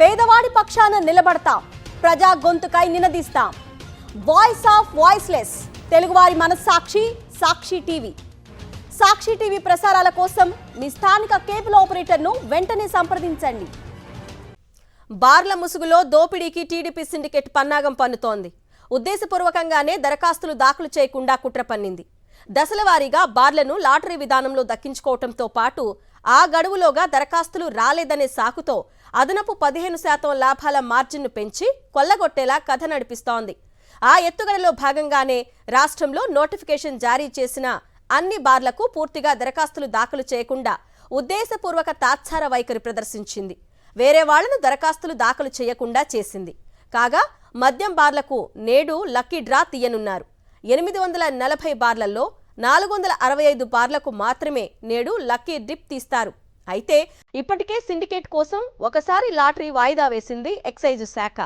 పేదవాడి పక్షాన నిలబడతాం, ప్రజా గొంతుకై నినదిస్తాం. వాయిస్ ఆఫ్ వాయిస్లెస్, తెలుగువారి మనస్సాక్షి సాక్షి టీవీ. సాక్షి టీవీ ప్రసారాల కోసం మీ స్థానిక కేబుల్ ఆపరేటర్ను వెంటనే సంప్రదించండి. బార్ల ముసుగులో దోపిడీకి టీడీపీ సిండికేట్ పన్నాగం పన్నుతోంది. ఉద్దేశపూర్వకంగానే దరఖాస్తులు దాఖలు చేయకుండా కుట్ర పన్నింది. దశల వారీగా బార్లను లాటరీ విధానంలో దక్కించుకోవడంతో పాటు ఆ గడువులోగా దరఖాస్తులు రాలేదనే సాకుతో అదనపు 15% లాభాల మార్జిన్ను పెంచి కొల్లగొట్టేలా కథ నడిపిస్తోంది. ఆ ఎత్తుగడలో భాగంగానే రాష్ట్రంలో నోటిఫికేషన్ జారీ చేసిన అన్ని బార్లకు పూర్తిగా దరఖాస్తులు దాఖలు చేయకుండా ఉద్దేశపూర్వక తాత్సార వైఖరి ప్రదర్శించింది. వేరే వాళ్లను దరఖాస్తులు దాఖలు చేయకుండా చేసింది. కాగా మద్యం బార్లకు నేడు లక్కీ డ్రా తీయనున్నారు. 840 బార్లలో 465 బార్లకు మాత్రమే నేడు లక్కీ డిప్ తీస్తారు. అయితే ఇప్పటికే సిండికేట్ కోసం ఒకసారి లాటరీ వాయిదా వేసింది ఎక్సైజ్ శాఖ.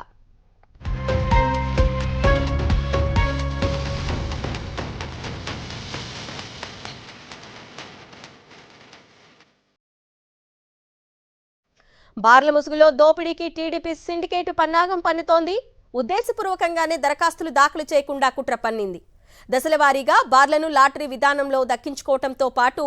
బార్ల ముసుగులో దోపిడీకి టీడీపీ సిండికేట్ పన్నాగం పన్నుతోంది. ఉద్దేశపూర్వకంగానే దరఖాస్తులు దాఖలు చేయకుండా కుట్ర పన్నింది. దశల వారీగా బార్లను లాటరీ విధానంలో దక్కించుకోవడంతో పాటు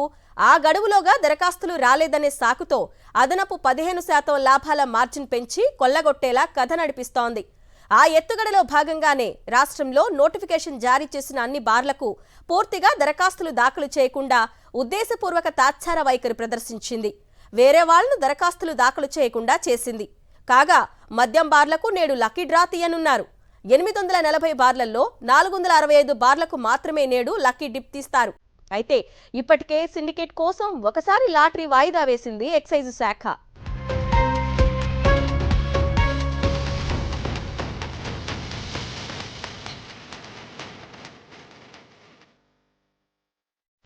ఆ గడువులోగా దరఖాస్తులు రాలేదనే సాకుతో అదనపు 15% లాభాల మార్జిన్ పెంచి కొల్లగొట్టేలా కథ నడిపిస్తోంది. ఆ ఎత్తుగడలో భాగంగానే రాష్ట్రంలో నోటిఫికేషన్ జారీ చేసిన అన్ని బార్లకు పూర్తిగా దరఖాస్తులు దాఖలు చేయకుండా ఉద్దేశపూర్వక తాత్సార వైఖరి ప్రదర్శించింది. వేరే వాళ్లను దరఖాస్తులు దాఖలు చేయకుండా చేసింది. కాగా మద్యం బార్లకు నేడు లక్కీ డ్రా తీయనున్నారు. 840 బార్లలో 465 బార్లకు మాత్రమే నేడు లక్కీ డిప్ తీస్తారు. అయితే ఇప్పటికే సిండికేట్ కోసం ఒకసారి లాటరీ వాయిదా వేసింది ఎక్సైజ్ శాఖ.